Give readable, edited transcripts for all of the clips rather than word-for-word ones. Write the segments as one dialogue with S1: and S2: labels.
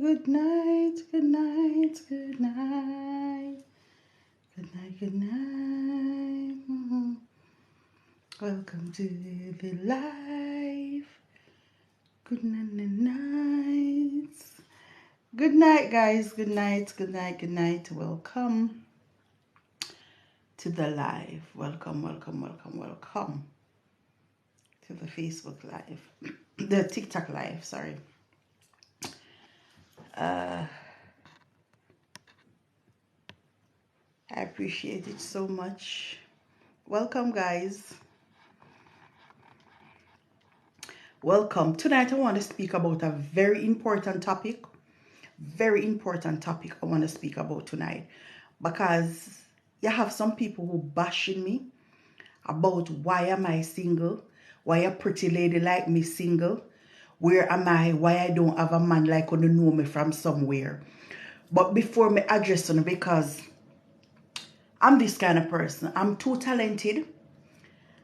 S1: Good night, good night, good night. Good night, good night. Welcome to the life. Good night. Good night, guys. Good night, good night, good night. Welcome to the live. Welcome to the Facebook live. The TikTok live, sorry. I appreciate it so much. Welcome, guys. Welcome. Tonight I want to speak about a very important topic. Very important topic I want to speak about tonight. Because you have some people who bashing me about why am I single? Why a pretty lady like me single? Where am I? Why I don't have a man like who know me from somewhere? But before me address on, because I'm this kind of person. I'm too talented.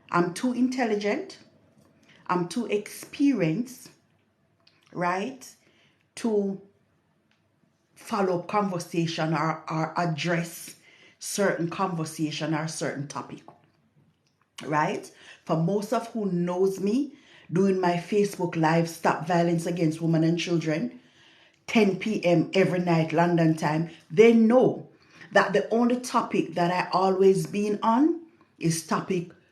S1: I'm too intelligent. I'm too experienced, right, to follow up conversation or address certain conversation or certain topic, right? For most of who knows me, doing my Facebook live, Stop Violence Against Women and Children, 10 p.m. every night, London time, they know that the only topic that I always been on is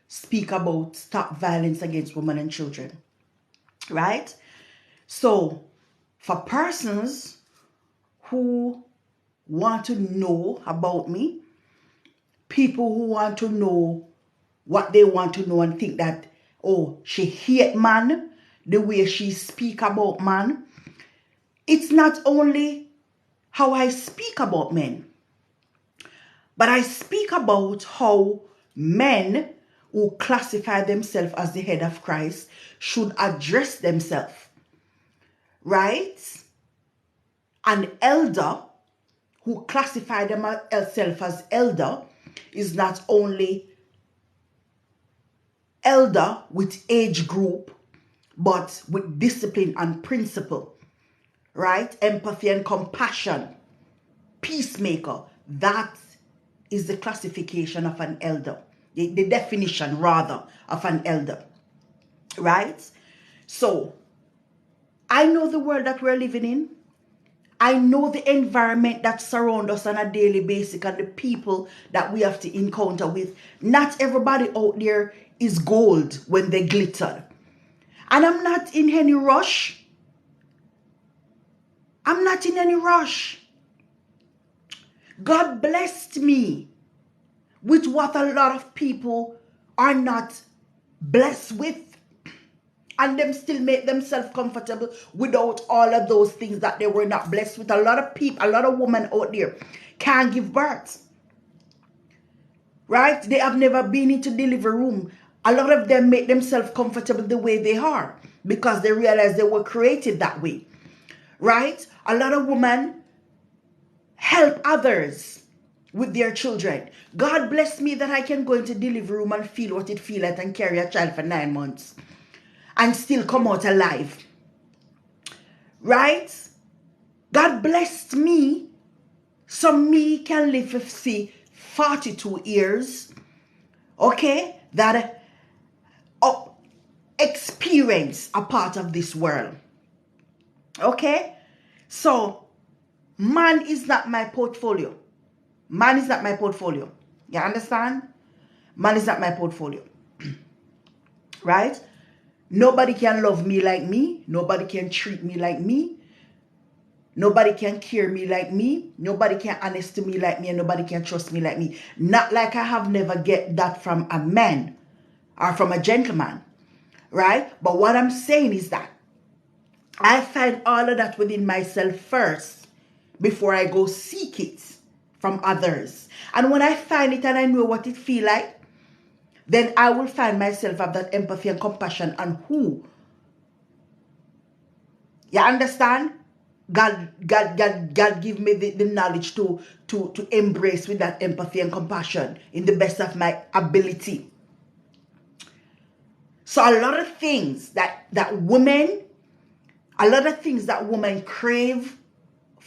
S1: speak about stop violence against women and children, right? So for persons who want to know about me, people who want to know what they want to know and think that, oh, she hate man, the way she speak about man. It's not only how I speak about men, but I speak about how men who classify themselves as the head of Christ should address themselves, right? An elder who classify themselves as elder is not only elder with age group, but with discipline and principle, right? Empathy and compassion, peacemaker. That is the classification of an elder, the definition rather of an elder, right? So I know the world that we're living in. I know the environment that surrounds us on a daily basis and the people that we have to encounter with. Not everybody out there is gold when they glitter. And I'm not in any rush. I'm not in any rush. God blessed me with what a lot of people are not blessed with. And them still make themselves comfortable without all of those things that they were not blessed with. A lot of people, a lot of women out there can't give birth. Right? They have never been into delivery room. A lot of them make themselves comfortable the way they are because they realize they were created that way. Right? A lot of women help others with their children. God bless me that I can go into delivery room and feel what it feels like and carry a child for 9 months and still come out alive. Right? God blessed me so me can live for, see, 42 years. Okay? That experience a part of this world. Okay? So, man is not my portfolio. Man is not my portfolio. You understand? Man is not my portfolio. Right? Nobody can love me like me. Nobody can treat me like me. Nobody can care me like me. Nobody can honest to me like me. And nobody can trust me like me. Not like I have never get that from a man or from a gentleman. Right? But what I'm saying is that I find all of that within myself first before I go seek it from others. And when I find it and I know what it feels like, then I will find myself of that empathy and compassion and who. You understand? God give me the knowledge to embrace with that empathy and compassion in the best of my ability. So a lot of things that women crave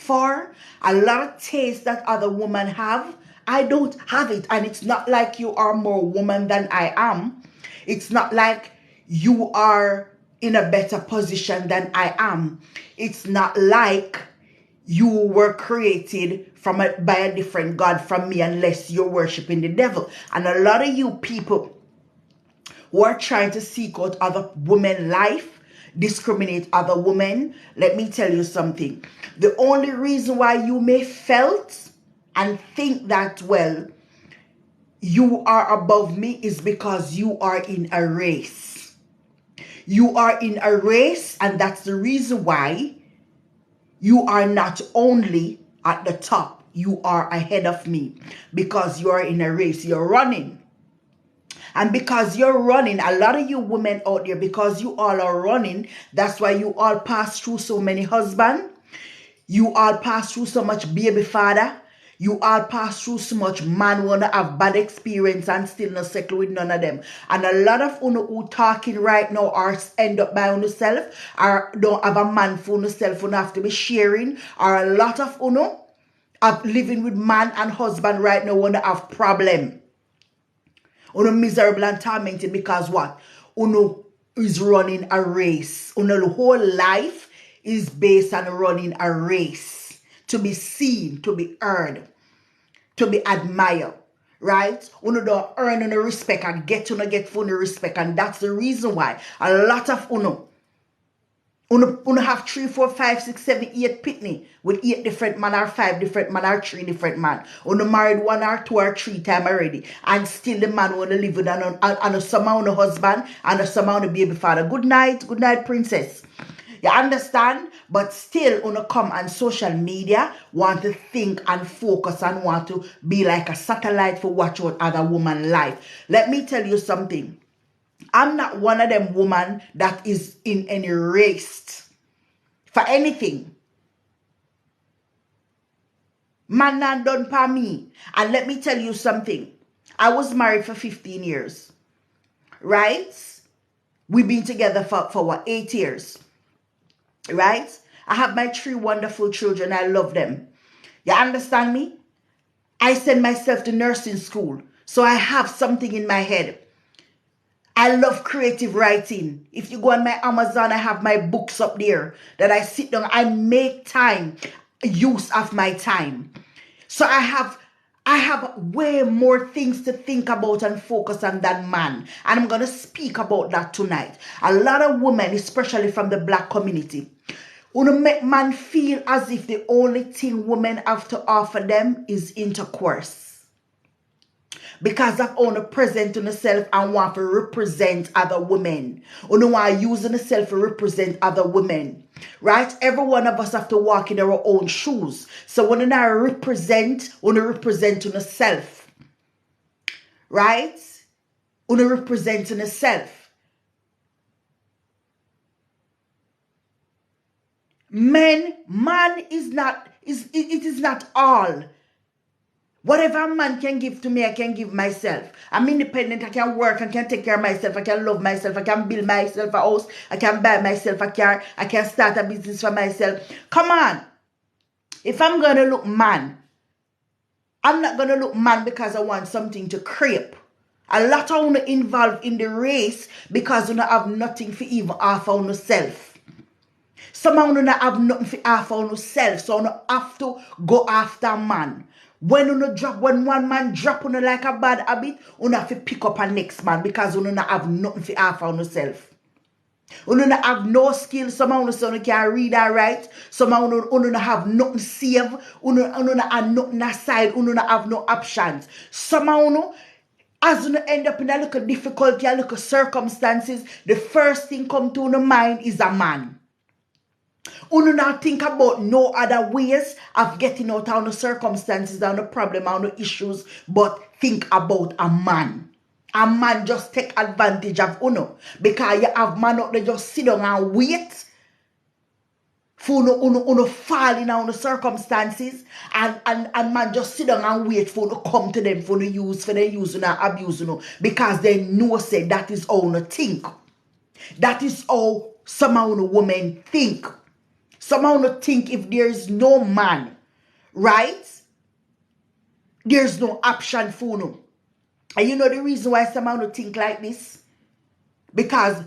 S1: for, a lot of taste that other women have, I don't have it. And it's not like you are more woman than I am. It's not like you are in a better position than I am. It's not like you were created by a different God from me unless you're worshiping the devil. And a lot of you people who are trying to seek out other women's life, discriminate other women, let me tell you something. The only reason why you may felt and think that, well, you are above me is because you are in a race. You are in a race, and that's the reason why you are not only at the top, you are ahead of me, because you are in a race, you're running. And because you're running, a lot of you women out there, because you all are running, that's why you all pass through so many husbands. You all pass through so much baby father. You all pass through so much man wanna have bad experience and still not settle with none of them. And a lot of uno who talking right now are end up by uno self, or don't have a man for uno self, uno have to be sharing, or a lot of uno are living with man and husband right now wanna have problem. Uno miserable and tormented because what? Uno is running a race. Uno whole life is based on running a race. To be seen, to be heard, to be admired. Right? Uno don't earn uno respect and get full respect. And that's the reason why a lot of uno have 3, 4, 5, 6, 7, 8 pitney with 8 different man or 5 different man or 3 different man. Uno married 1 or 2 or 3 times already. And still the man wanna live with and somehow the husband and somehow the baby father. Good night, princess. You understand? But still uno come on social media, want to think and focus and want to be like a satellite for watch out other woman's life. Let me tell you something. I'm not one of them women that is in any race for anything. Man not done for me. And let me tell you something. I was married for 15 years. Right? We've been together for what, 8 years. Right? I have my 3 wonderful children. I love them. You understand me? I send myself to nursing school. So I have something in my head. I love creative writing. If you go on my Amazon, I have my books up there that I sit down. I make time, use of my time. So I have way more things to think about and focus on than man. And I'm going to speak about that tonight. A lot of women, especially from the black community, wanna make man feel as if the only thing women have to offer them is intercourse. Because of own present on yourself and want to represent other women. You want to use yourself to represent other women. Right? Every one of us have to walk in our own shoes. So when you represent on yourself. Right? You represent on yourself. Man is not, it is not all. Whatever a man can give to me, I can give myself. I'm independent. I can work. I can take care of myself. I can love myself. I can build myself a house. I can buy myself a car. I can start a business for myself. Come on. If I'm going to look man, I'm not going to look man because I want something to creep. A lot of you involved in the race because you don't have nothing for even offer on yourself. Some of you don't have nothing for offer on yourself. So you have to go after man. When one man drop on like a bad habit, you have to pick up a next man because you don't have nothing to offer on yourself. You don't have no skills. Some of you can't read or write. Some of you don't have nothing save. You don't have nothing aside. You don't have no options. Some of you, as you end up in a little difficulty, a little circumstances, the first thing come to your mind is a man. You not think about no other ways of getting out of the circumstances and the problem and the issues, but think about a man. A man just take advantage of uno because you have man out there just sit down and wait for uno fall in on the circumstances and man just sit down and wait for uno come to them for the use and abuse because they know say that is how uno think. That is how some of uno women think. Somehow not think if there is no man, right? There's no option for no. And you know the reason why somehow not think like this? Because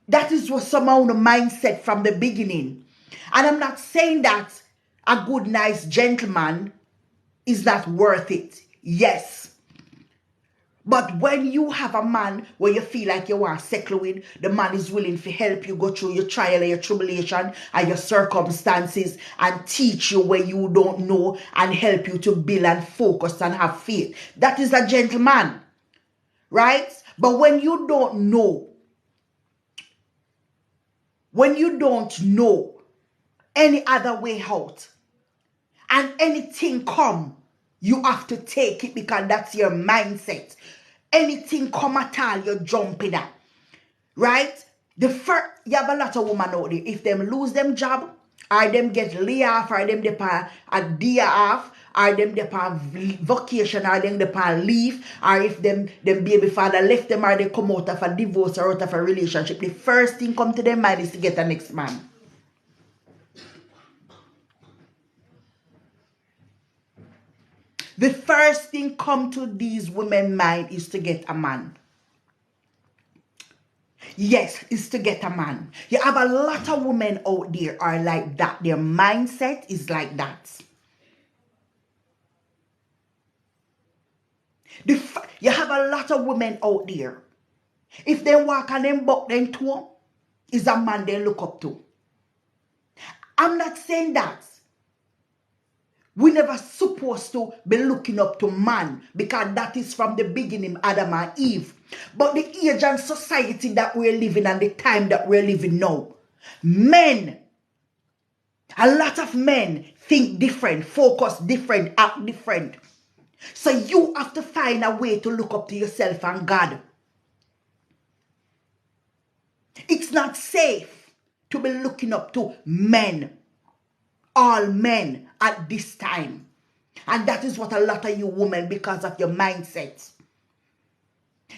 S1: that is what somehow the mindset from the beginning. And I'm not saying that a good, nice gentleman is not worth it. Yes. But when you have a man where you feel like you want to settle with, the man is willing to help you go through your trial and your tribulation and your circumstances and teach you where you don't know and help you to build and focus and have faith. That is a gentleman, right? But when you don't know any other way out and anything come, you have to take it because that's your mindset. Anything come at all, you're jumping at. Right? You have a lot of women out there. If them lose them job, or them get lay off, or them depend a day off, or them depend vacation, or them depend leave, or if them baby father left them, or they come out of a divorce or out of a relationship, the first thing come to their mind is to get a next man. The first thing come to these women's mind is to get a man. Yes, is to get a man. You have a lot of women out there are like that. Their mindset is like that. You have a lot of women out there. If they walk and them buck them toe, is a man they look up to. I'm not saying that. We never supposed to be looking up to man because that is from the beginning, Adam and Eve. But the age and society that we're living and the time that we're living now, men, a lot of men think different, focus different, act different. So you have to find a way to look up to yourself and God. It's not safe to be looking up to men, all men at this time. And that is what a lot of you women, because of your mindset.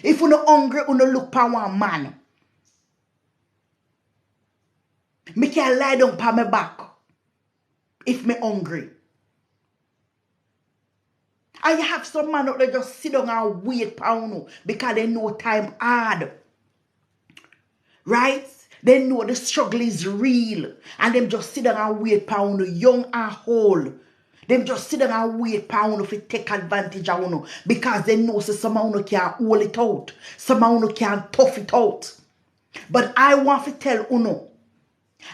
S1: If you're not hungry, you don't look for one man. Me can lie down on my back if me hungry. And you have some man out there just sit down and wait for you because they know time hard. Right? They know the struggle is real. And them just sit down and wait for you, young and old. Them just sit down and wait for you to take advantage of you because they know some of you can't hold it out. Some of you can't tough it out. But I want to tell you,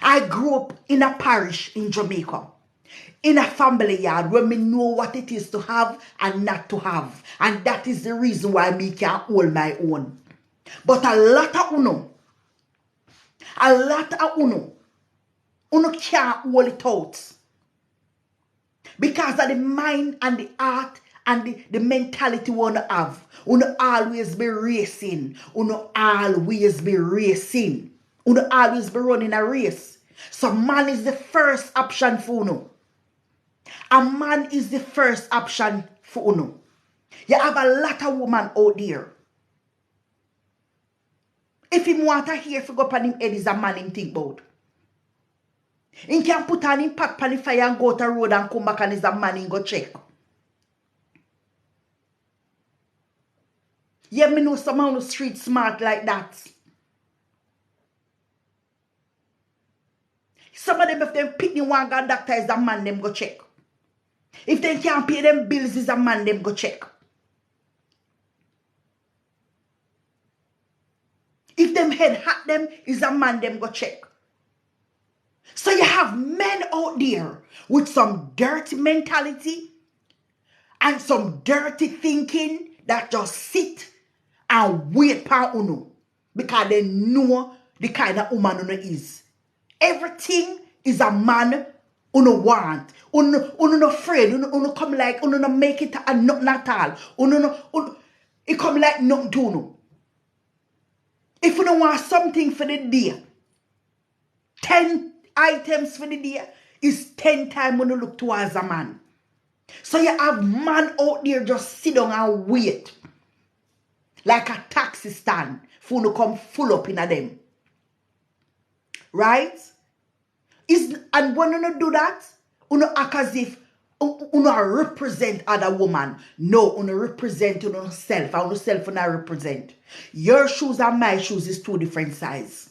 S1: I grew up in a parish in Jamaica. In a family yard where me know what it is to have and not to have. And that is the reason why me can't hold my own. But a lot of uno can't hold it out. Because of the mind and the heart and the mentality we have. Uno always be racing. Uno always be racing. Uno always be running a race. So man is the first option for uno. A man is the first option for uno. You have a lot of women out there. If him want to hear for go up on him head is a man him think about. He can put on him pack on the fire and go to the road and come back and is a man him go check. Yeah, me know some on the street smart like that. Some of them, if them pick the one got doctor, is a man them go check. If they can't pay them bills, is a man them go check. If them head hot them, is a man them go check. So you have men out there with some dirty mentality and some dirty thinking that just sit and wait for uno because they know the kind of woman uno is. Everything is a man uno want. Uno no afraid. Uno come like uno no make it a nothing at all. Uno it come like nothing to uno. If you don't want something for the day, 10 items for the day is 10 times when you look towards a man. So you have man out there just sit down and wait. Like a taxi stand for you to come full up in a them. Right? And when you do that, you act as if you represent other woman. No, you represent yourself. And yourself you represent. Your shoes and my shoes is two different size.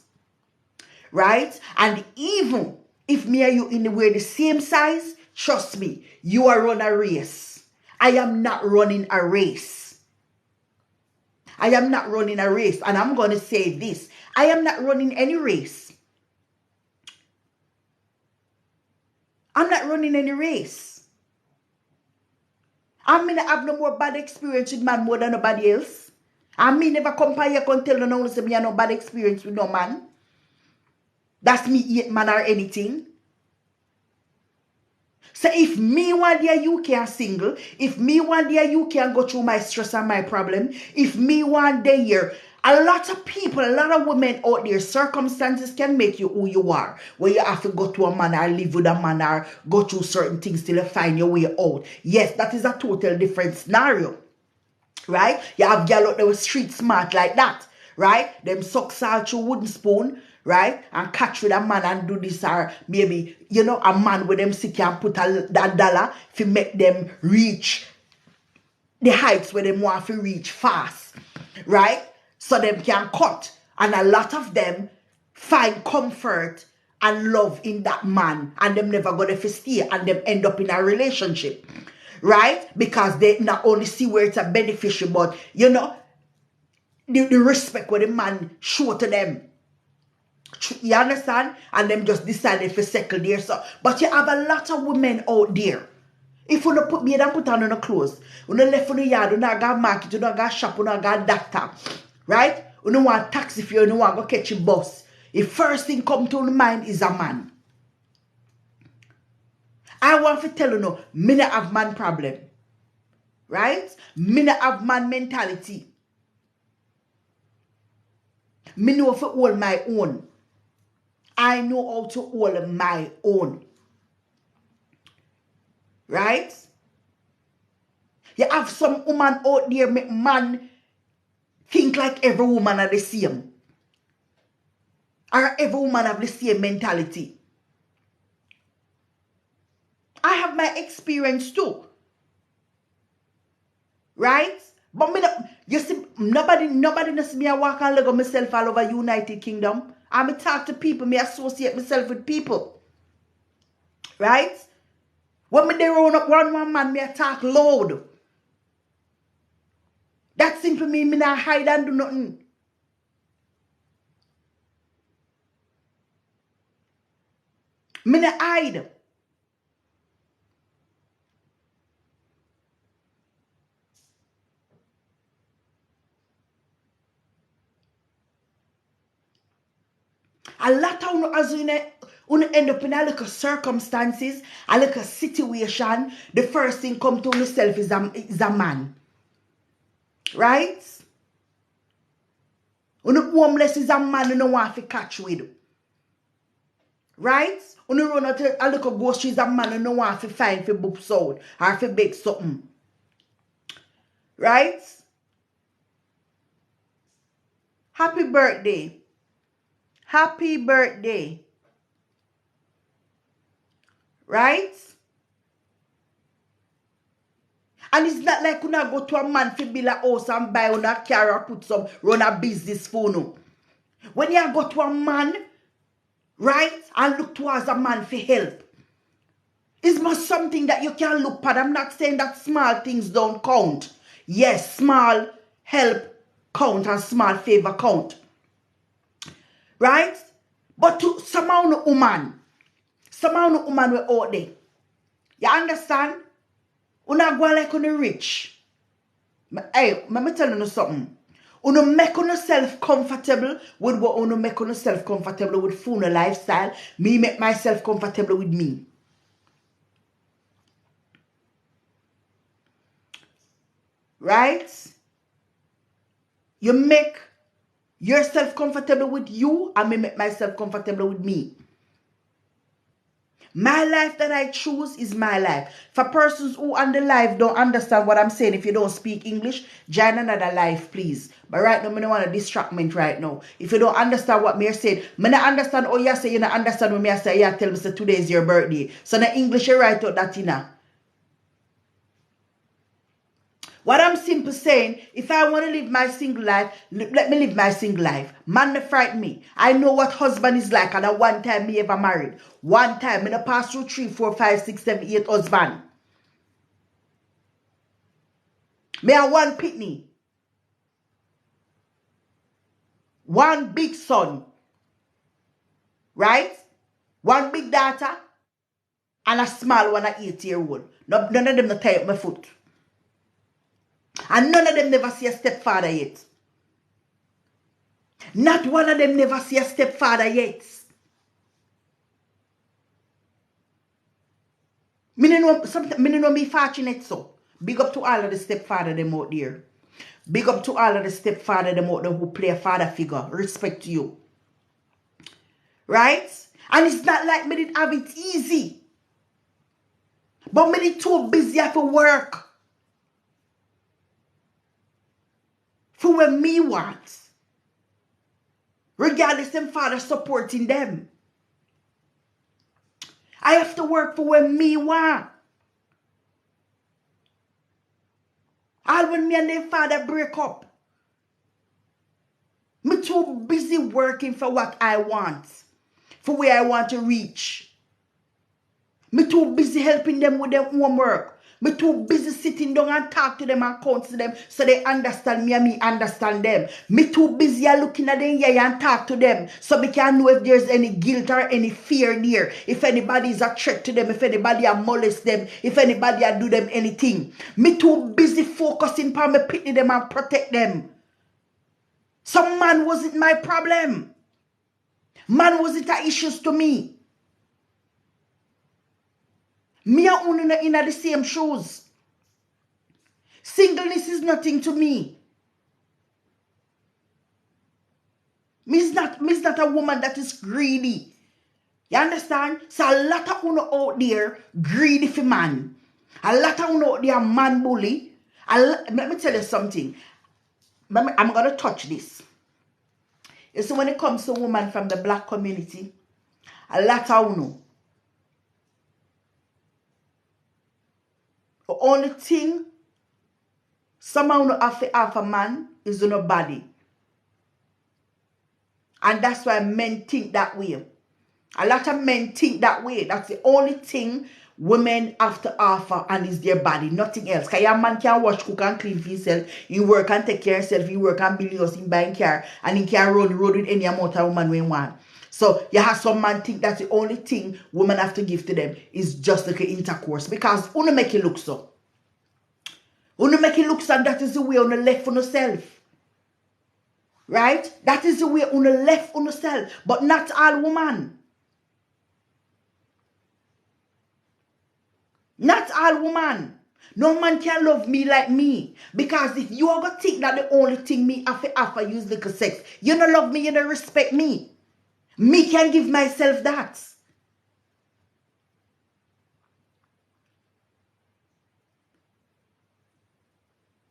S1: Right? And even if me and you wear the same size, trust me, you are run a race. I am not running a race. I am not running a race. And I'm going to say this. I am not running any race. I'm not running any race. I mean, I have no more bad experience with man more than nobody else. I mean, never compare you can tell no one say me have no bad experience with no man. That's me eat man or anything. So if me one day you can single, if me one day you can go through my stress and my problem, if me one day here, a lot of people, a lot of women out there, circumstances can make you who you are. Where you have to go to a man or live with a man or go through certain things till you find your way out. Yes, that is a total different scenario. Right? You have girl out there with street smart like that. Right? Them suck salt through wooden spoon. Right? And catch with a man and do this, or maybe, a man with them sick and put that dollar to make them reach the heights where they want to reach fast. Right? So them can cut. And a lot of them find comfort and love in that man. And them never gonna stay. And them end up in a relationship. Right? Because they not only see where it's a beneficial, but, the respect where the man show to them. You understand? And them just decided to settle there. So, but you have a lot of women out there. If you don't put me and put on your clothes, you don't left on the yard, you don't got market, you don't got shop, you don't got doctor. Right? You don't want taxi fare, you don't want to go catch a bus. The first thing come to your mind is a man. I want to tell you now, me not have man problem. Right? Me not have man mentality. Me know how to hold my own. I know how to hold my own. Right? You have some woman out there make man think like every woman are the same. Or every woman have the same mentality. I have my experience too. Right? But me not, you see, nobody knows me. I walk and look myself all over United Kingdom. I talk to people, me associate myself with people. Right? When me they run up one man, me I talk loud. That simply mean me not hide and do nothing. Me not hide. A lot of as you end up in a little circumstances, a little situation, the first thing come to yourself is a man. Right? Homeless is a man you don't want to catch with. Right? When you run out a little groceries, a man you don't want to find for books out or for bake something. Right? Happy birthday. Happy birthday. Right? And it's not like you go to a man to build a house and buy on a car or put some, run a business for no. When you go to a man, right, and look towards a man for help, it's not something that you can look at. I'm not saying that small things don't count. Yes, small help count and small favor count. Right? But to somehow no woman we're out there. You understand? You not go like on the rich. Hey, let me tell you something. You make yourself comfortable with what you make yourself comfortable with phone lifestyle. Me make myself comfortable with me. Right? You make yourself comfortable with you, and me make myself comfortable with me. My life that I choose is my life. For persons who on the live don't understand what I'm saying, if you don't speak English, join another live, please. But right now, I don't want to distract me right now. If you don't understand what me saying, I don't understand how you say you don't understand what me say. You tell me say today is your birthday. So in English, you write out that, What I'm simply saying, if I want to live my single life, let me live my single life. Man, me frighten me. I know what husband is like, and at one time me ever married. One time, me pass through 3, 4, 5, 6, 7, 8 husband. Me have one pitney. One big son. Right? One big daughter. And a small one, a 8-year-old. None of them not tie up my foot. And none of them never see a stepfather yet. Not one of them never see a stepfather yet. Me know me fortunate so. Big up to all of the stepfather them out there. Big up to all of the stepfather them out there who play a father figure. Respect to you. Right? And it's not like me didn't have it easy. But me did too busy for work. For what me want. Regardless them father supporting them. I have to work for what me want. All when me and their father break up. Me too busy working for what I want. For where I want to reach. Me too busy helping them with their homework. Me too busy sitting down and talk to them and counsel them so they understand me and me understand them. Me too busy looking at them here and talk to them so we can know if there's any guilt or any fear there. If anybody is a threat to them, if anybody molest them, if anybody do them anything. Me too busy focusing on me pity them and protect them. Some man wasn't my problem. Man wasn't a issues to me. Me and Unu in the same shoes. Singleness is nothing to me. Me's not a woman that is greedy. You understand? So a lot of Unu out there greedy for man. A lot of Unu out there man bully. Let me tell you something. I'm going to touch this. You see, when it comes to women from the black community, a lot of Unu. The only thing someone have a man is on a body. And that's why men think that way. A lot of men think that way. That's the only thing women have to offer and is their body. Nothing else. Because your man can wash, cook and clean for himself. He work and take care of himself. He work and build house, he buy car. And he can run the road with any amount of woman we want. So you have some man think that's the only thing women have to give to them is just like an intercourse. Because you make it look so. You make it look so, and that is the way you left for yourself. Right? That is the way you left for yourself. But not all women. Not all women. No man can love me like me. Because if you ever think that the only thing me have to offer you is little sex, you don't love me, you don't respect me. Me can give myself that.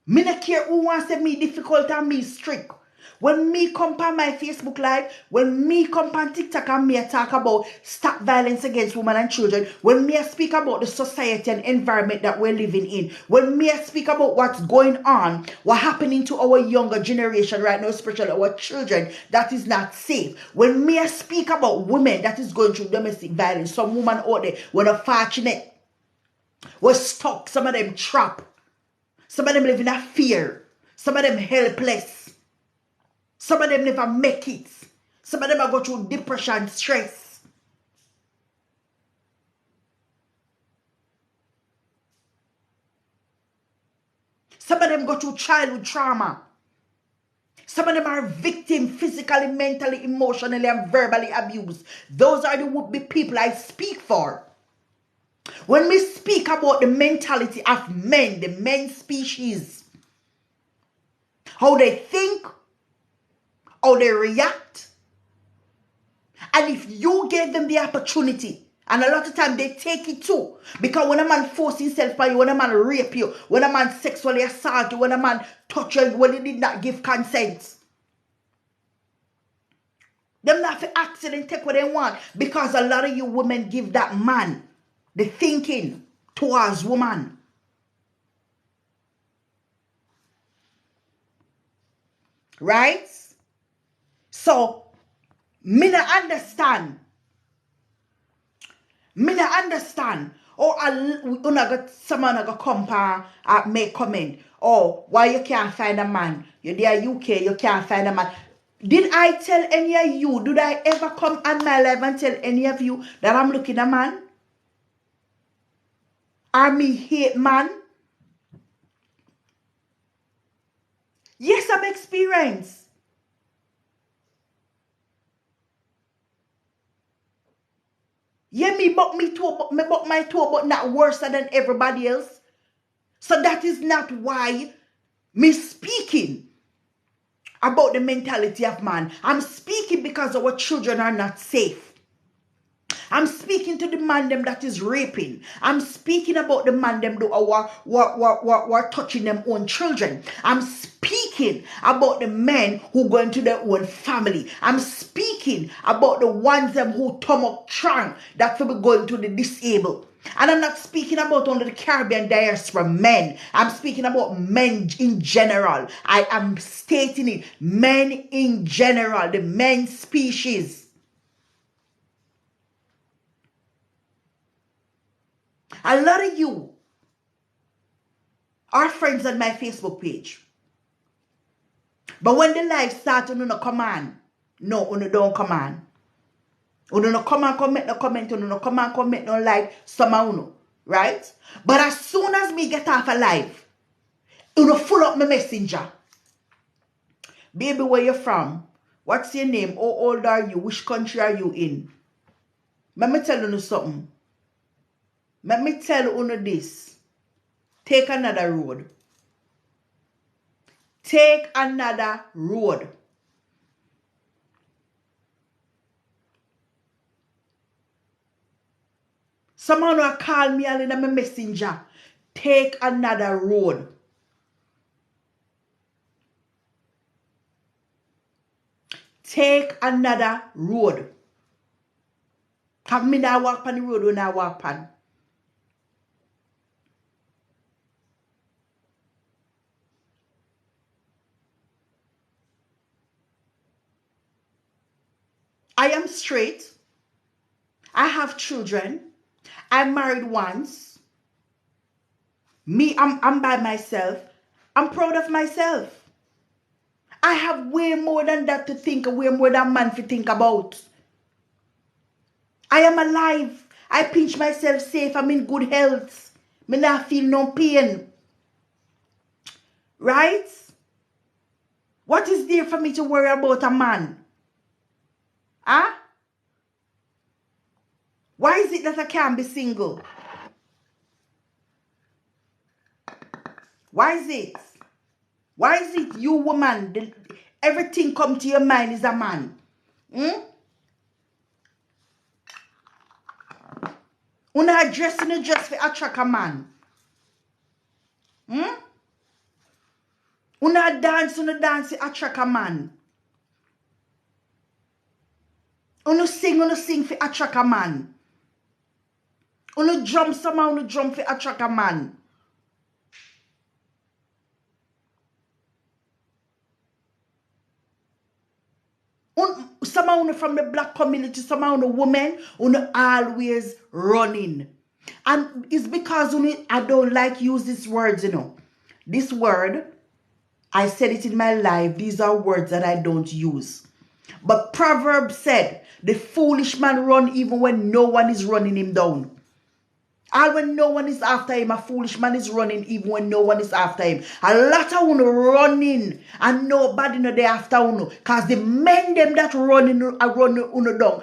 S1: Me not care who wants to me difficult and me strict. When me come on my Facebook Live, when me come on TikTok and me talk about stop violence against women and children, when me speak about the society and environment that we're living in, when me speak about what's going on, what happening to our younger generation right now, especially our children, that is not safe. When me speak about women that is going through domestic violence, some women out there were unfortunate, we're stuck, some of them trapped. Some of them live in a fear. Some of them helpless. Some of them never make it. Some of them are go through depression, stress. Some of them go through childhood trauma. Some of them are victims physically, mentally, emotionally, and verbally abused. Those are the people I speak for. When we speak about the mentality of men, the men species, how they think, how they react, and if you gave them the opportunity And a lot of time they take it too. Because when a man force himself on you, when a man rape you, when a man sexually assault you, when a man touch you, when he did not give consent. Them not for accident take what they want. Because a lot of you women give that man the thinking towards woman. Right? So, me not understand. Me not understand. Or someone go come and make comment. Oh, why you can't find a man? You're there UK, you can't find a man. Did I tell any of you? Did I ever come on my life and tell any of you that I'm looking a man? Or me hate man? Yes, I'm experienced. Yeah, me buck my toe, but not worse than everybody else. So that is not why me speaking about the mentality of man. I'm speaking because our children are not safe. I'm speaking to the man them that is raping. I'm speaking about the man them who are touching them own children. I'm speaking about the men who go into their own family. I'm speaking about the ones them who stomach trunk that will be going to the disabled. And I'm not speaking about only the Caribbean diaspora men. I'm speaking about men in general. I am stating it. Men in general. The men species. A lot of you are friends on my Facebook page. But when the live start, you no come on. No, you don't come on. You no come and comment no comment. You no come and comment no like some of you. Right? But as soon as me get off a live, you no full up my messenger. Baby, where you from? What's your name? How old are you? Which country are you in? Let me tell you something. Let me tell you this. Take another road. Take another road. Someone will call me and in my messenger. Take another road. Take another road. Come me now walk on the road when I walk on. I am straight. I have children. I'm married once. Me, I'm by myself. I'm proud of myself. I have way more than that to think, way more than man to think about. I am alive. I pinch myself safe. I'm in good health. Me not feel no pain. Right? What is there for me to worry about a man? Huh? Why is it that I can't be single? Why is it? Why is it you woman, everything come to your mind is a man? Una dress in a dress for attract a man. Una dance to attract a man. Una sing for attract a man. Una drum for attract a man. Some of you from the black community, some of you women, you always running. And it's because I don't like use these words, This word, I said it in my life. These are words that I don't use. But Proverbs said, the foolish man run even when no one is running him down. And when no one is after him, a foolish man is running even when no one is after him. A lot of you running and nobody no there after you. Because the men them that running are running down.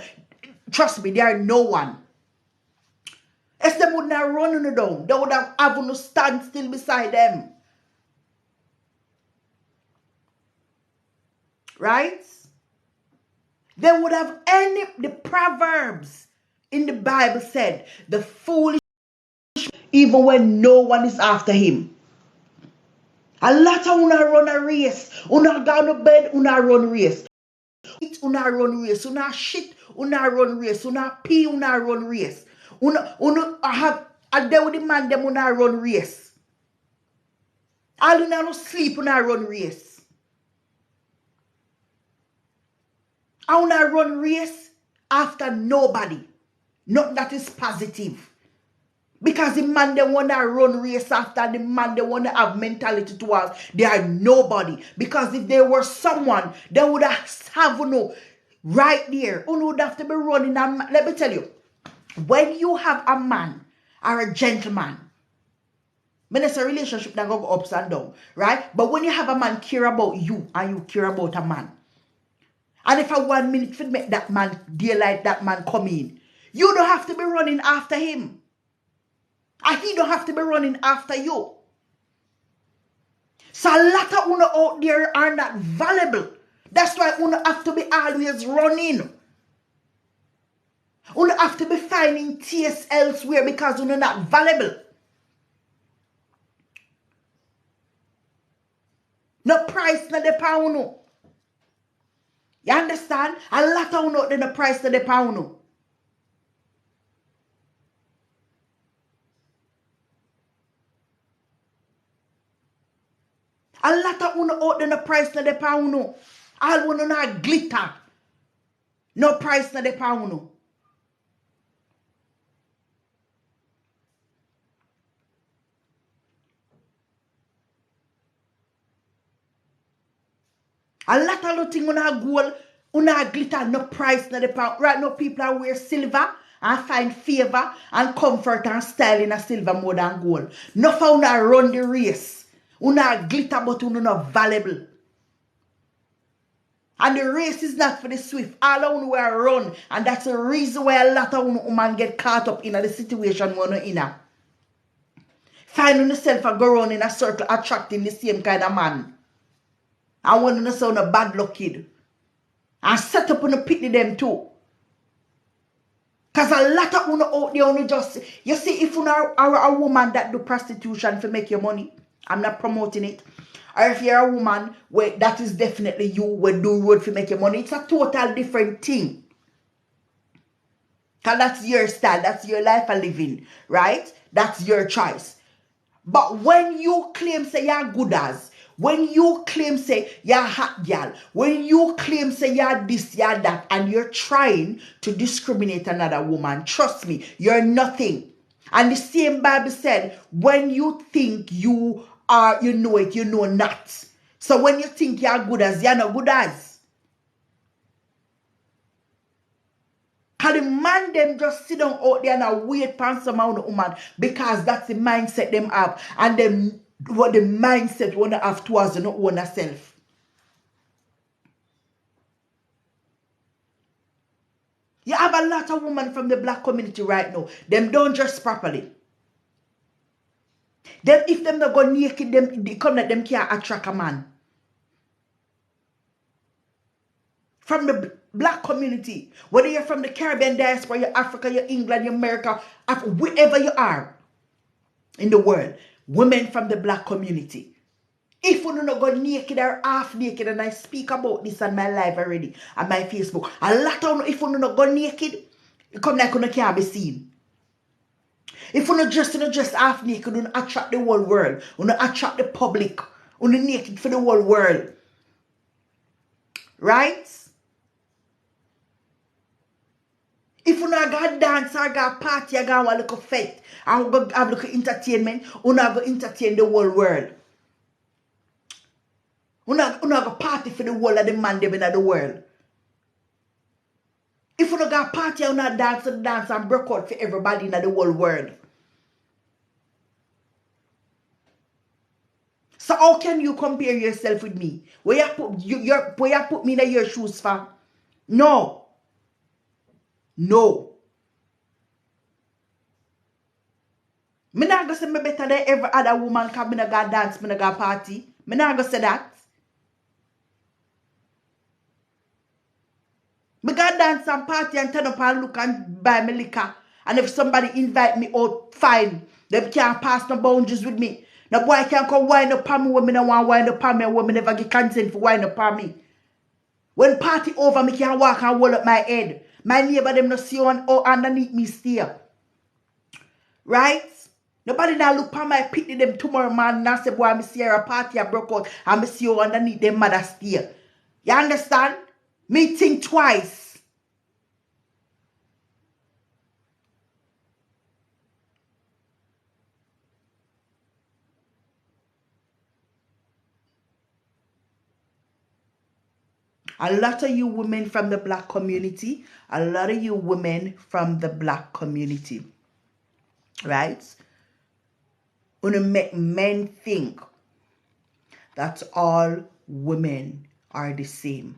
S1: Trust me, there are no one. If they would not run you down, they would have you stand still beside them. Right? They would have the Proverbs in the Bible said, the foolish, even when no one is after him. A lot of una run a race. Una go to bed, una run race. Eat, una run race. Una shit, una run race. Una pee, una run race. Una have a day with the man, them una run race. All una no sleep, una run race. I una run race after nobody. Not that is positive. Because the man they wanna run race after, the man they wanna have mentality towards, they are nobody. Because if they were someone, they would have right there. You would have to be running. And let me tell you, when you have a man or a gentleman, when it's a relationship that go ups and down, right? But when you have a man care about you and you care about a man, and if I 1 minute to make that man daylight, that man come in, you don't have to be running after him. And he don't have to be running after you. So a lot of una out there are not valuable. That's why una have to be always running. Una have to be finding taste elsewhere because una not valuable. No price na de pa uno. You understand? A lot of una out there no price na de pa uno. A lot of una out there no price na de pa uno. All una na glitter. No price na de pa uno. A lot of things una gold, una glitter, no price na de pa. Right now people are wear silver and find favor and comfort and style in a silver more than gold. No for una run the race. Una glitter but una not valuable. And the race is not for the swift. All of una will run. And that's the reason why a lot of women get caught up in the situation we're in. Find yourself and go around in a circle attracting the same kind of man. And when you sound a bad luck kid. And set up on the pity them too. Because a lot of una out there only just, you see, if you are a woman that do prostitution to make your money, I'm not promoting it. Or if you're a woman where that is definitely you will do road to make your money, it's a total different thing. Because that's your style, that's your life of living, right? That's your choice. But when you claim say you're good as, when you claim say you're hot girl, when you claim say you're this, you're that, and you're trying to discriminate another woman, trust me, you're nothing. And the same Bible said, when you think you are, you know it, you know not. So when you think you're good as, you're not good as. Because the man them just sit down out there and wait for some woman because that's the mindset them have. And them what the mindset wanna have towards the own self. You have a lot of women from the black community right now. Them don't dress properly. Then if them not go naked, them they come that them can't attract a man. From the black community, whether you're from the Caribbean diaspora, you're Africa, you're England, you're America, wherever you are in the world, women from the black community. If you don't go naked or half naked, and I speak about this on my live already, on my Facebook, a lot of if you don't go naked, you come like you can't be seen. If you don't dress half naked, you don't attract the whole world. You don't attract the public. You don't naked for the whole world. Right? If you not go dance or go party or go have a little fete and go have a little entertainment, you not go entertain the whole world. You not go party for the whole of the man them in the world. If you not go party you not dance and break out for everybody in the whole world. So how can you compare yourself with me? Where you put me in your shoes for? No. No. Me not gonna say me better than every other woman because me not gonna dance, me not gonna party. Me not gonna say that. Me gonna a dance and party and turn up and look and buy me liquor. And if somebody invite me out, fine. Them can't pass no boundaries with me. No boy can't come wind up on me when me no want wind up on me and when me never get consent for wind up on me. When party over, me can't walk and hold up my head. My neighbor them no see on or underneath me steer. Right? Nobody now look on my pity them tomorrow man and say, boy, I see a party I broke out and I see you underneath them mother steer. You understand? Me think twice. A lot of you women from the black community, right? Wanna make men think that all women are the same,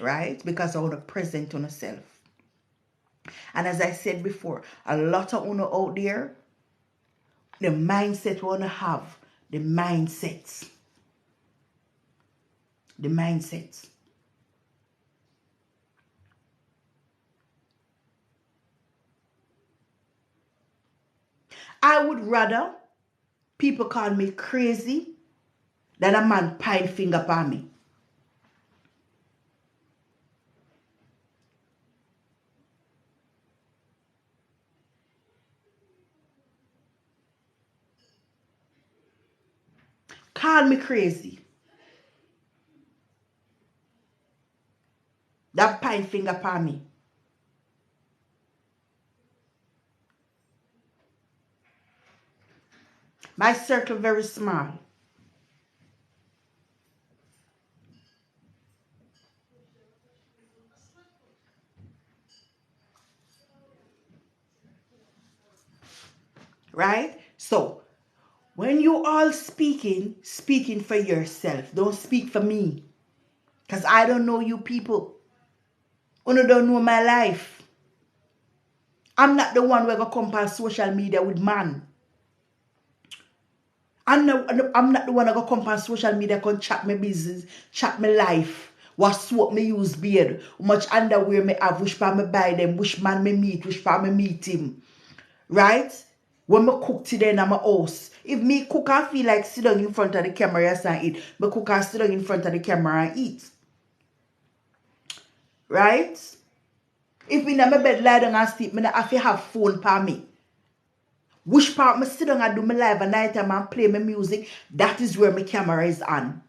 S1: right? Because I want to present on herself. And as I said before, a lot of women out there, the mindset we want to have, the mindsets. I would rather people call me crazy than a man pine finger upon me. Call me crazy. That pine finger upon me. My circle very small. Right? So, when you all speaking for yourself. Don't speak for me. Because I don't know you people. You don't know my life. I'm not the one who ever come on social media with man. I'm not the one who go come on social media and chat my business, chat my life. What soap me use beard, how much underwear me have, which part me buy them, which man me meet, which part me meet him. Right? When me cook today in my house. If me cook and feel like sit down in front of the camera and eat, me cook and sit down in front of the camera and eat. Right? If me in my bed lie down and sleep, me not have to have phone for me. Which part me sit down and do my live at night time and play my music, that is where my camera is on.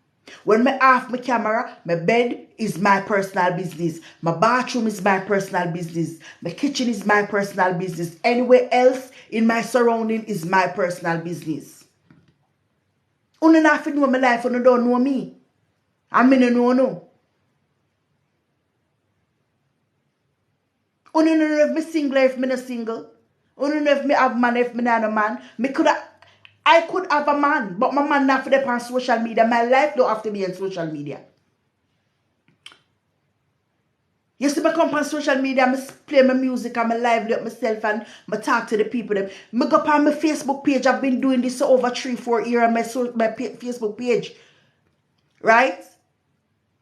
S1: When me off my camera, my bed is my personal business. My bathroom is my personal business. My kitchen is my personal business. Anywhere else in my surrounding is my personal business. You don't have to know my life, you don't know me. And me no know. You don't know if me single or if me not single. You don't know if me have man or if me not a man. I could have a man, but my man not for them on social media. My life don't have to be on social media. You see me come on social media, I play my music and I lively up myself and I talk to the people. I go up on my Facebook page. I've been doing this for over 3-4 years on my Facebook page. Right?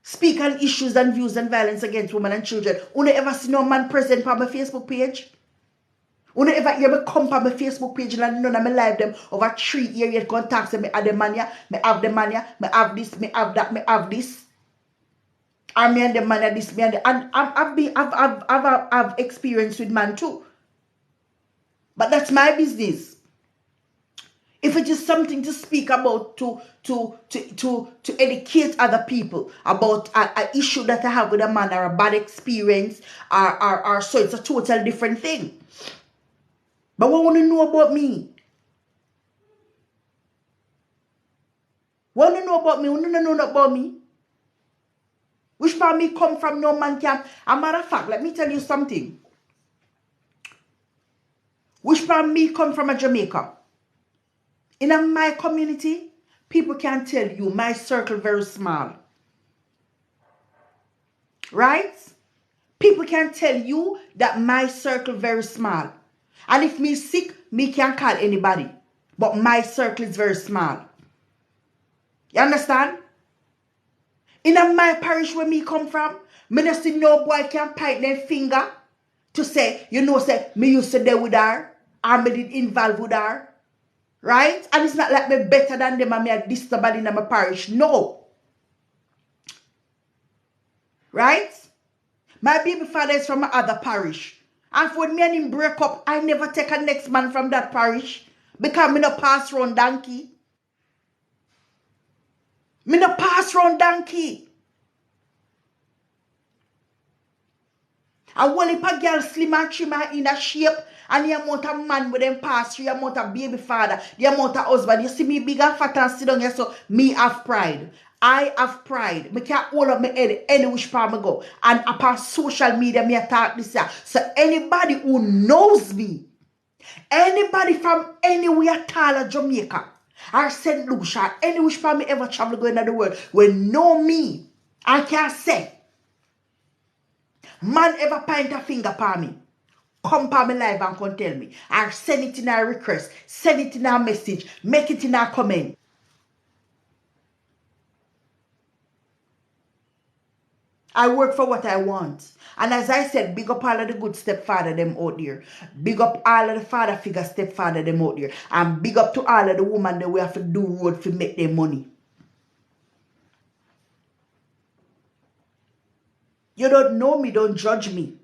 S1: Speak on issues and views and violence against women and children. You ever see no man present on my Facebook page? You ever hear me come on my Facebook page and none of my live them over 3 years yet contact me have the mania, me have the mania, me have this, me have that, me have this. And me and the man this, me and the, and I've experience with man too. But that's my business. If it is something to speak about to educate other people about an issue that I have with a man or a bad experience or so it's a total different thing. But what want to know about me? Want to know about me? Want to know about me? Which part me come from no man can. As a matter of fact, let me tell you something. Which part me come from a Jamaica. In my community, people can tell you my circle very small. Right? People can tell you that my circle very small. And if me sick, me can call anybody. But my circle is very small. You understand? In my parish where me come from, Me no see no boy can point their finger to say, you know, say, me used to there with her, or me did involve with her. Right? And it's not like me better than them and me a disturb in my parish. No. Right? My baby father is from my other parish. And for me and him break up, I never take a next man from that parish. Because me no pass round donkey. Me no pass round donkey. And when if a girl slim and trim and in a shape, and the amount of man with them pass through, the amount of baby father, the amount of husband, you see me big and fat and sit down here, so me have pride. I have pride. Me can't hold up my head any which part I go. And upon social media, me talk this year. So anybody who knows me, anybody from anywhere taller Jamaica, or St. Lucia, any which part me ever travel going in the world, will know me, I can say, man ever point a finger upon me, come pa me live and come tell me. Or send it in a request, send it in a message, make it in a comment. I work for what I want. And as I said, big up all of the good stepfather them out there. Big up all of the father figure stepfather them out there. And big up to all of the woman that we have to do road to make their money. You don't know me, don't judge me.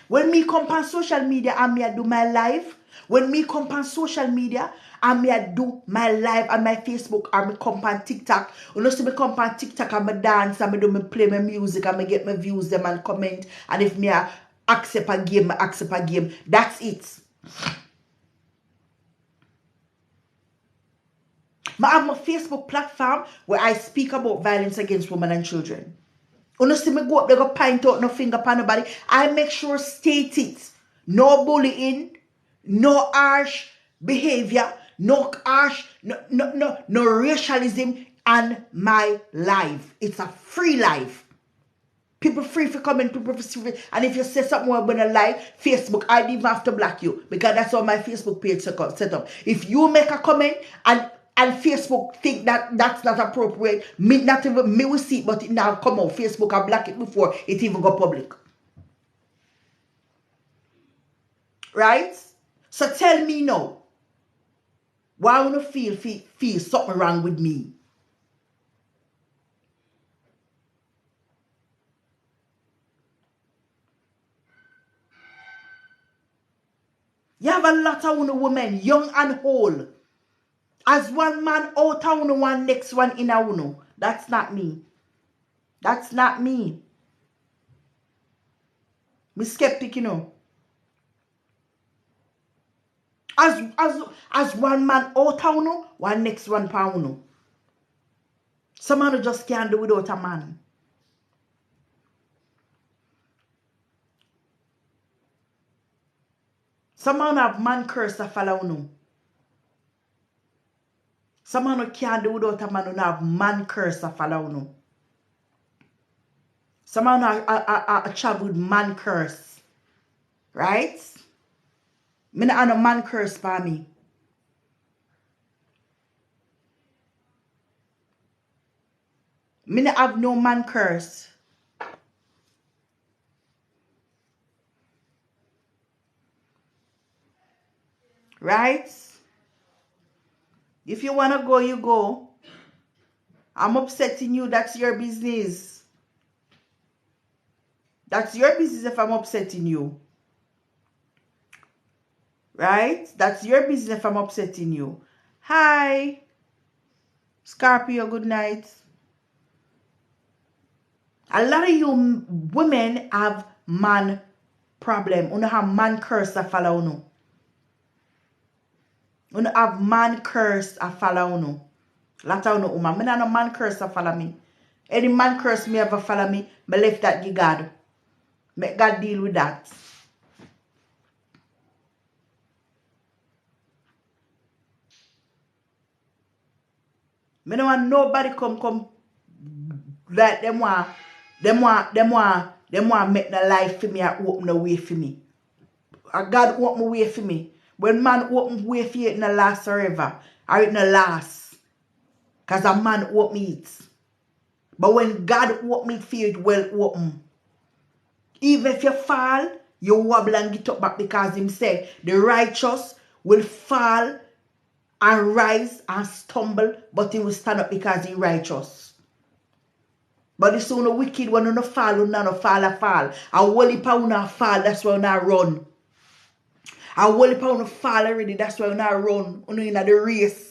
S1: When me come on social media and me I do my live, when me come on social media and me I do my live on my Facebook or me come on TikTok, you know, see me come on TikTok and me dance and me do me play my music and me get my views them and comment, and if me I accept a game, I accept a game. That's it. I have my Facebook platform where I speak about violence against women and children. You know, see me go up there, go point out no finger upon nobody. I make sure state it. No bullying, no harsh behavior, no harsh, no racialism on my life. It's a free life. People free for comment, people free. And if you say something when I live, Facebook, I don't even have to block you. Because that's how my Facebook page set up. If you make a comment and Facebook think that that's not appropriate, me not even me will see it, but it now come out. Facebook I block it before it even go public. Right? So tell me now, why would you feel something wrong with me? You have a lot of women, young and old. As one man out of one next one in a uno. That's not me. That's not me. Me skeptic, you know. As one man out of uno, one next one pa uno. Some man just can't do without a man. Some man have man curse to follow uno. Some man can't do without a man who have man curse to follow uno. Some man are travel with man curse. Right? Me not have no man curse for me. Me not have no man curse. Right? If you want to go, you go. I'm upsetting you. That's your business. That's your business if I'm upsetting you. Right? That's your business if I'm upsetting you. Hi. Scorpio, good night. A lot of you women have man problem. You have man curse to follow you. You have man curse to follow you. A lot of you woman. I don't have no man curse to follow me. Any man curse me ever follow me, I left that to God. Make God deal with that. I don't want nobody come like them want make the life for me and open the way for me. God open the way for me. When man open the way for you, it not last forever. Or it not last. Because a man open it. But when God open it for you, it will open. Even if you fall, you wobble and get up back, because him say the righteous will fall and rise and stumble, but he will stand up because he righteous. But the sooner wicked one no fall, no fall a fall. A whole heap of una fall, that's why una run. A whole heap of una fall already, that's why una run. Una in the race.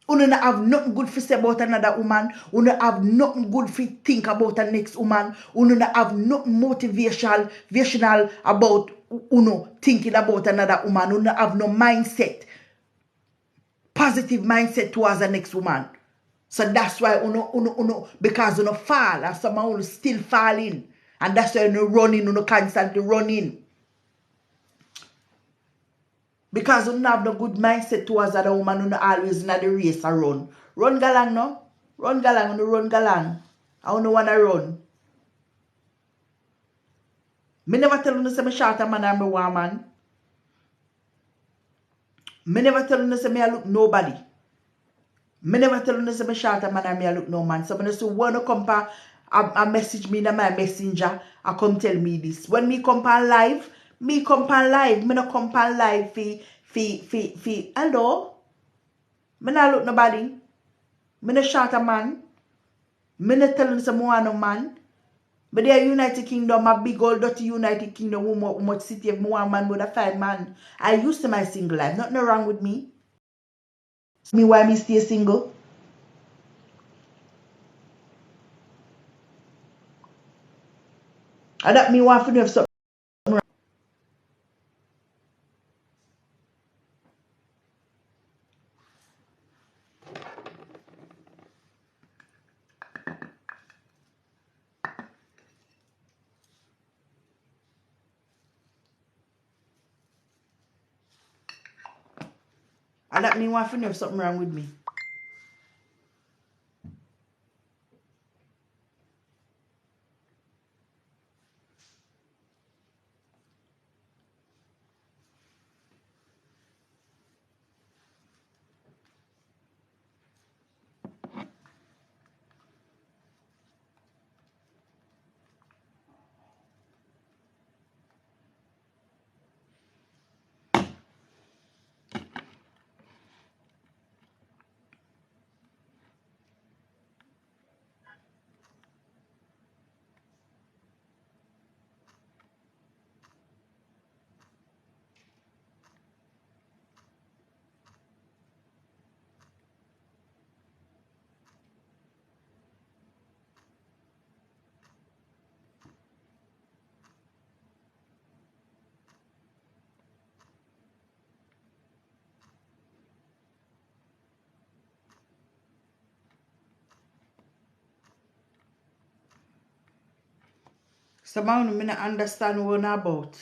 S1: Una not have nothing good to say about another woman. Una have nothing good to think about the next woman. Una not have nothing motivational about uno thinking about another woman. Una have no mindset, positive mindset towards the next woman. So that's why uno because uno fall and some uno still falling. And that's why uno running, uno constantly running. Because you don't have no good mindset towards other woman, you always in the race and run. Run galang, no? Run galang, you run galang. I don't wanna run. Me never tell you say me short a man and me want man. Me never tell you say me I look nobody. Me never tell you say me short a man and me I look no man. So when you wanna come a message me in my messenger, I come tell me this. When me come on live, me come on live. Me no come on live fi hello. Me not look nobody. Me no short a man. Me not tell you say me want no man. But the United Kingdom, a big old dirty United Kingdom, who much city of more man with a 5 man. I used to my single life. Nothing wrong with me. Me why me stay single? And that me want to know if something wrong. And that me want to know if something wrong with me. Somehow me not understand what I'm about.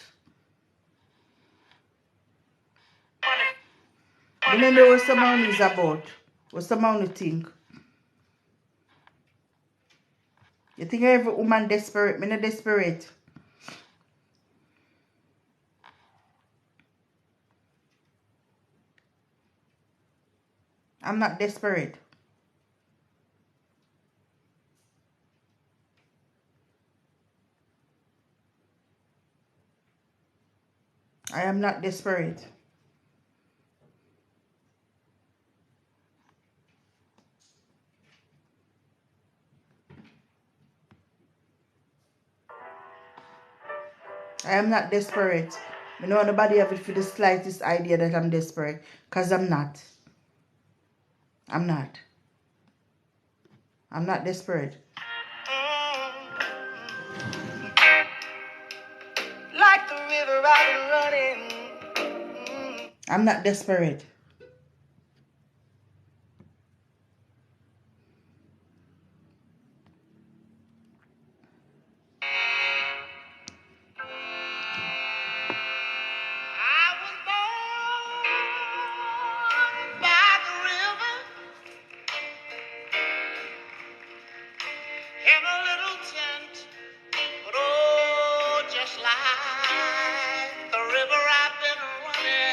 S1: Me don't know what somehow is about. What somehow think. You think every woman desperate? Me not desperate. I'm not desperate. I am not desperate. I am not desperate. I know nobody have it for the slightest idea that I'm desperate. Because I'm not. I'm not. I'm not desperate. Like the river I've running. I'm not desperate. I was born by the river in a little tent, but oh, just like the river I've been running.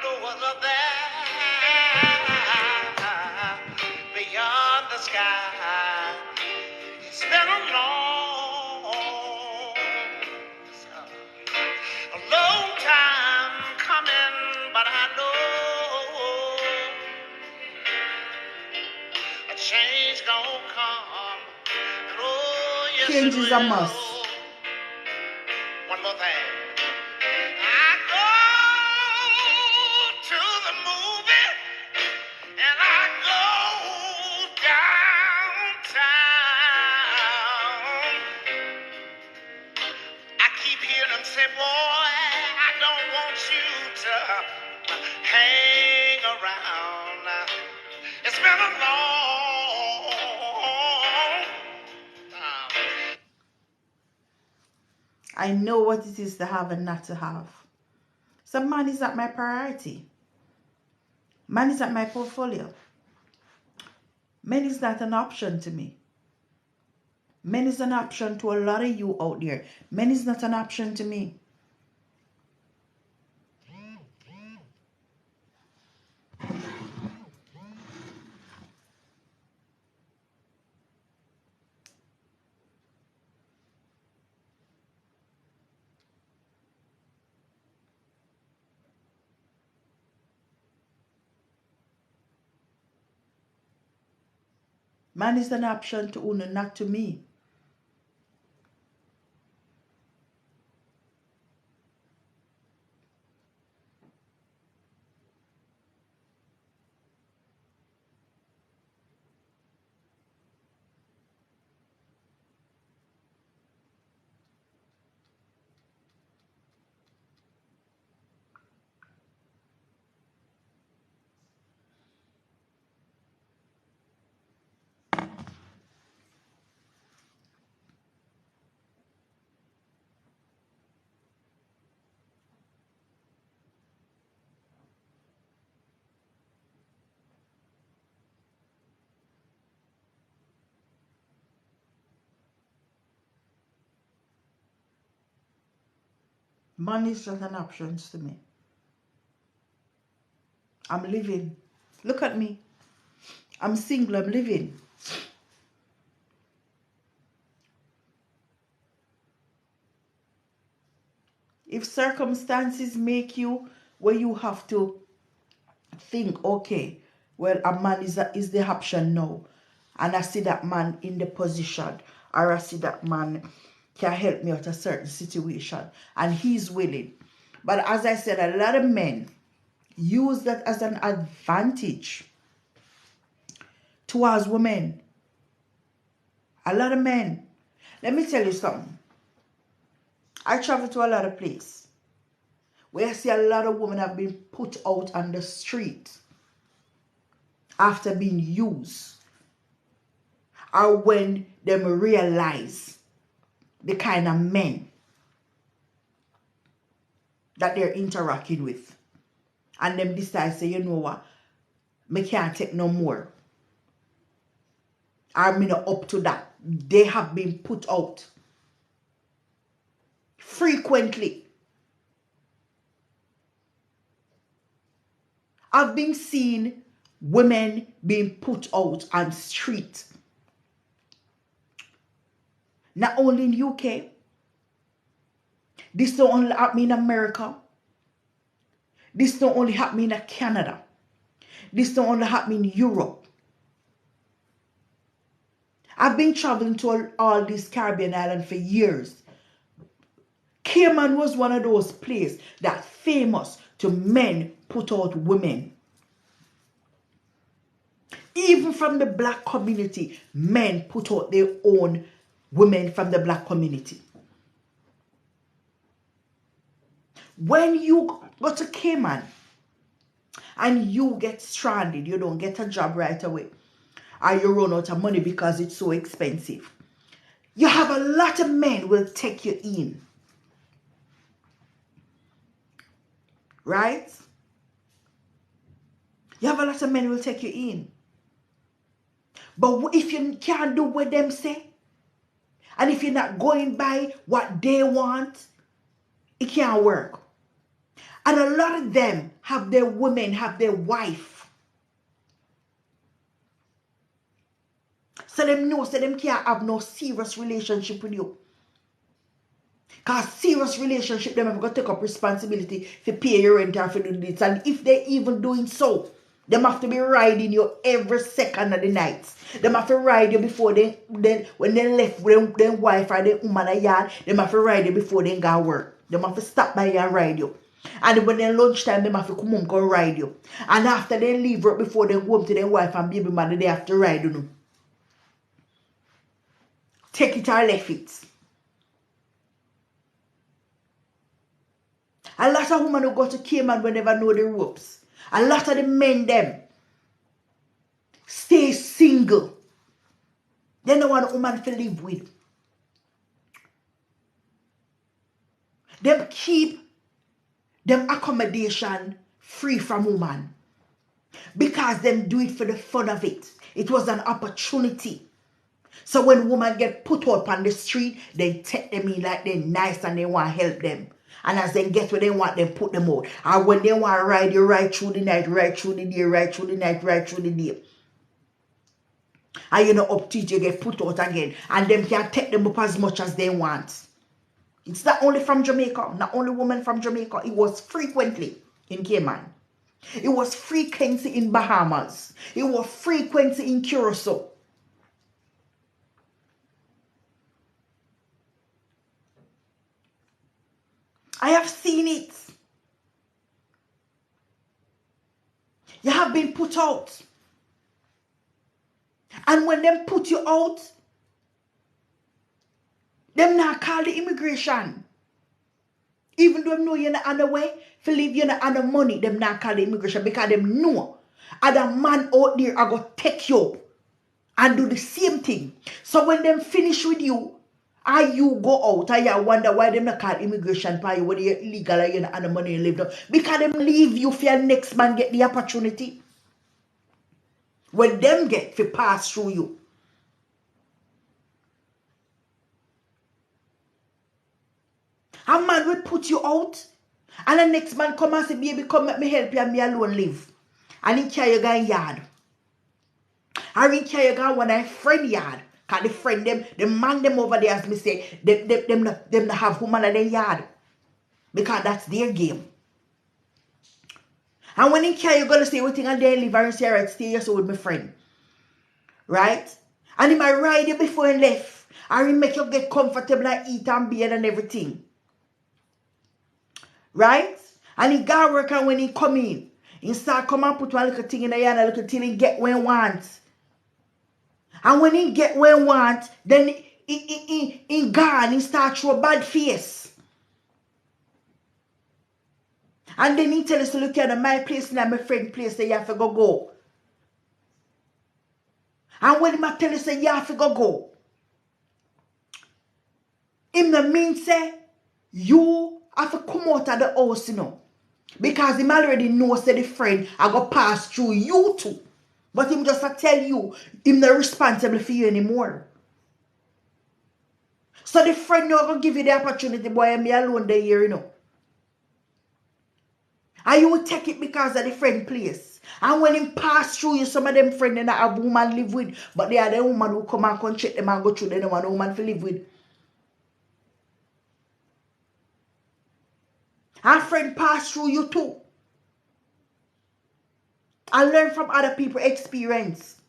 S2: know what's up there beyond the sky. It's been a long time coming, but I know a change gonna come. And oh, yes, it
S1: Change is a
S2: will.
S1: must.
S2: One more thing. I go to the movie and I go downtown. I keep hearing them say, boy, I don't want you to hang around. It's been a long time.
S1: I know what it is to have and not to have. So man is not my priority. Man is not my portfolio. Men is not an option to me. Men is an option to a lot of you out there. Men is not an option to me. Man is an option to Una, not to me. Man is not an option to me. I'm living. Look at me. I'm single, I'm living. If circumstances make you where you have to think, okay, well, a man is the option now, and I see that man in the position, or I see that man can help me out a certain situation, and he's willing. But as I said, a lot of men use that as an advantage towards women. A lot of men. Let me tell you something. I travel to a lot of places where I see a lot of women have been put out on the street after being used, or when them realize the kind of men that they're interacting with, and them decide, say, you know what, me can't take no more, or me not up to that. They have been put out frequently. I've been seeing women being put out on street, not only in UK. This don't only happen in America. This don't only happen in Canada. This don't only happen in Europe. I've been traveling to all these Caribbean islands for years. Cayman was one of those places that famous to men put out women. Even from the black community, men put out their own women from the black community. When you go to Cayman and you get stranded, you don't get a job right away, or you run out of money because it's so expensive, you have a lot of men will take you in. Right? You have a lot of men will take you in. But if you can't do what them say, and if you're not going by what they want, it can't work. And a lot of them have their women, have their wife. So them know, so them can't have no serious relationship with you. Because serious relationship, them have got to take up responsibility for pay your rent or for do this. And if they even doing so, them have to be riding you every second of the night. Them have to ride you before when they left with their wife or their woman a yard. Them have to ride you before they go work. Them have to stop by you and ride you. And when they lunchtime, them have to come home and ride you. And after they leave work, before they go home to their wife and baby mother, they have to ride you. Take it or left it. A lot of women who go to Cayman will never know the ropes. A lot of the men them stay single. They don't want a woman to live with. Them keep them accommodation free from woman. Because them do it for the fun of it. It was an opportunity. So when women get put out on the street, they take them in like they're nice and they want to help them. And as they get what they want, they put them out. And when they want to ride, you ride through the night, ride through the day, ride through the night, ride through the day. And you know, up to it, you get put out again. And them can take them up as much as they want. It's not only from Jamaica, not only women from Jamaica. It was frequently in Cayman. It was frequency in Bahamas. It was frequency in Curacao. I have seen it. You have been put out. And when them put you out, them not call the immigration. Even though them know you're not on the way, if you leave you not on the money, them not call the immigration because them know other man out there are going to take you up and do the same thing. So when them finish with you, and you go out and you wonder why them not call immigration for you, whether you're illegal or you're not on the money you live down. Because them leave you for your next man get the opportunity. When them get to pass through you. A man will put you out. And the next man come and say, baby, come let me help you and me alone live. And he carry you go in yard. And he carry you go when I friend yard. Because the friend them, the man them over there, as me say, them not have woman in their yard. Because that's their game. And when he carry you, going to say everything and they live and say, right, stay here so with my friend. Right? And he might ride you before he left. And he make you get comfortable and eat and bed and everything. Right? And he go work and when he come in, he start come and put one little thing in the yard, a little thing he get when he wants. And when he get what he want, then he gone, he start show a bad face. And then he tell us to look at my place and my friend place that you have to go. And when he tell us that you have to go, him the mean say, you have to come out of the house, you know. Because him already knows that the friend I go pass through you too. But him just tell you, him not responsible for you anymore. So the friend not going to give you the opportunity, boy, and be alone there, you know. And you will take it because of the friend place. And when him pass through you, some of them friends that have woman live with, but they are the woman who come and come check them and go through, they don't want a woman to live with. And friend pass through you too. And learn from other people's experience.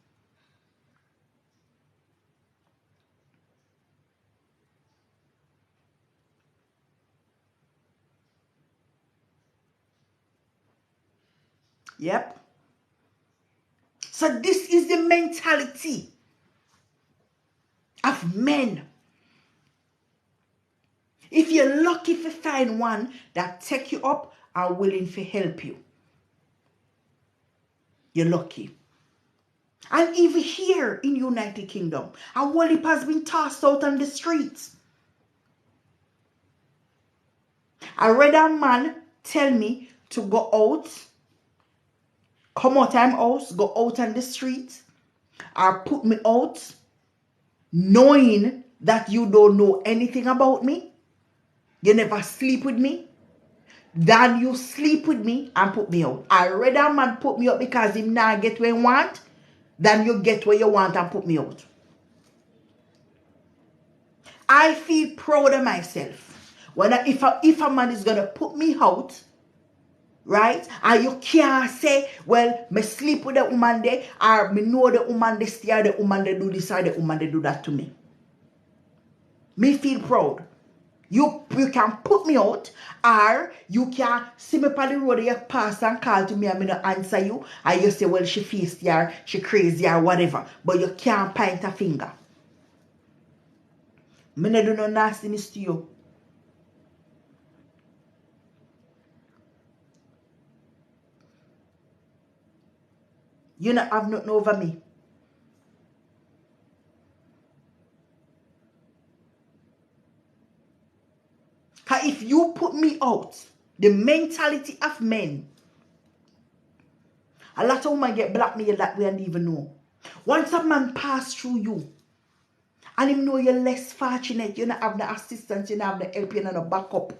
S1: Yep. So this is the mentality of men. If you're lucky to find one that take you up and willing to help you, you're lucky. And even here in United Kingdom, a wallop has been tossed out on the streets. I read a man tell me to go out, come out of my house, go out on the street, or put me out, knowing that you don't know anything about me. You never sleep with me. than you sleep with me and put me out. I rather man put me out because him not get where he want than you get where you want and put me out. I feel proud of myself. If a man is gonna put me out, right? And you can't say, well, me sleep with the woman there, or me know the woman they stay, or the woman they do this, or the woman they do that to me. Me feel proud. You can put me out, or you can see me on the road, you pass and call to me and me not answer you, and you say, well, she feisty or she crazy or whatever, but you can't point a finger. Me not do no nastiness to you. You not have nothing over me. Because if you put me out, the mentality of men, a lot of women get blackmailed that way and even know. Once a man pass through you, and him know you're less fortunate, you don't have the assistance, you don't have the help, you don't have the backup.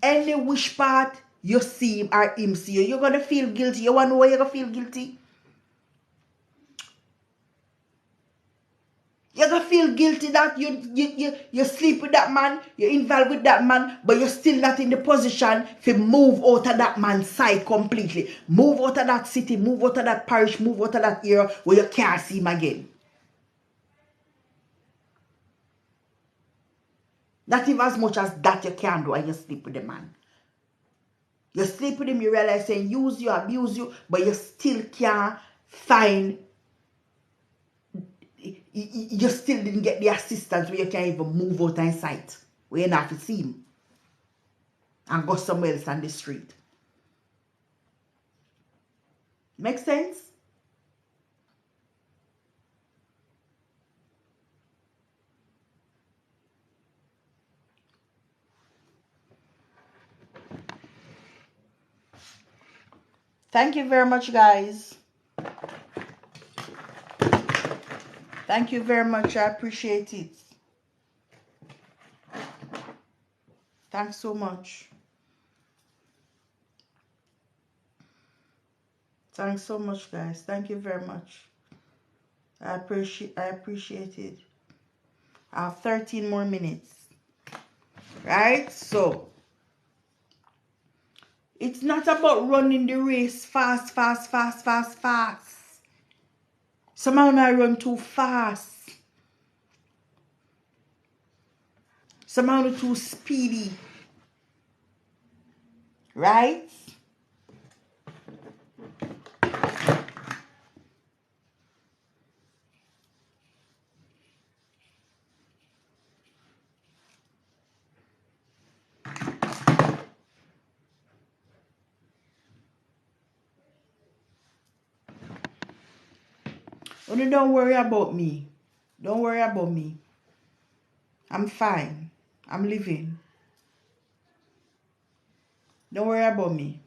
S1: Any wish part you see him or him see you, you're going to feel guilty. You want to know why you're going to feel guilty? You're going to feel guilty that you sleep with that man, you're involved with that man, but you're still not in the position to move out of that man's side completely. Move out of that city, move out of that parish, move out of that area where you can't see him again. Not even as much as that you can do and you sleep with the man. You sleep with him, you realize he use you, abuse you, but you still can't find, you still didn't get the assistance where you can't even move out of sight, where you not have to see him and go somewhere else on the street. Make sense? Thank you very much, guys. Thank you very much. I appreciate it. Thanks so much. Thanks so much, guys. Thank you very much. I appreciate it. I have 13 more minutes. Right? So it's not about running the race fast. Somehow I run too fast. Somehow too speedy. Right? Only don't worry about me. Don't worry about me. I'm fine. I'm living. Don't worry about me.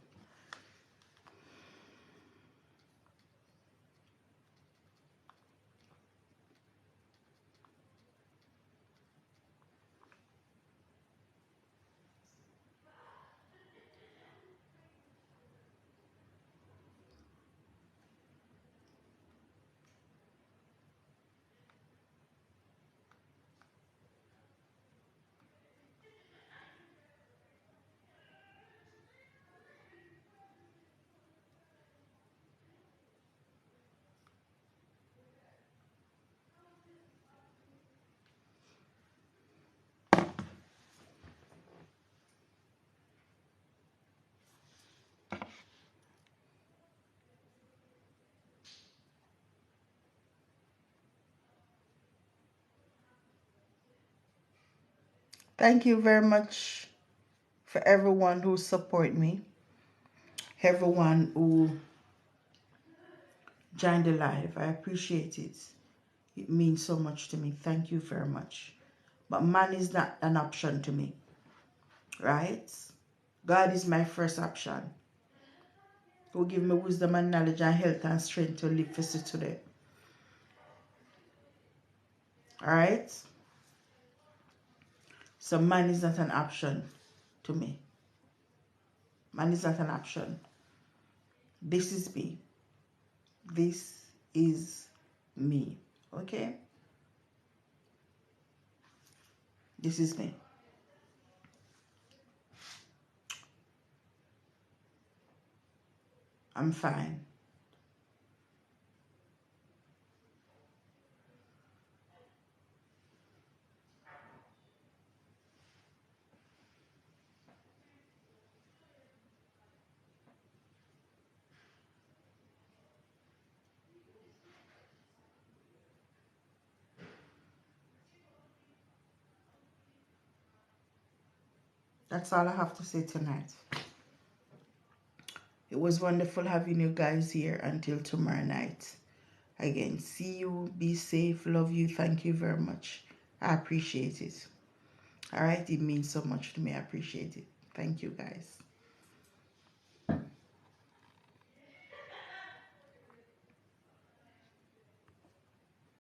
S1: Thank you very much for everyone who support me. Everyone who joined the live. I appreciate it. It means so much to me. Thank you very much. But man is not an option to me. Right? God is my first option. Who give me wisdom and knowledge and health and strength to live for today. All right. So man is not an option to me. Man is not an option. This is me. This is me. Okay? This is me. I'm fine. That's all I have to say tonight. It was wonderful having you guys here until tomorrow night. Again, see you, be safe, love you, thank you very much. I appreciate it. All right, it means so much to me. I appreciate it. Thank you, guys.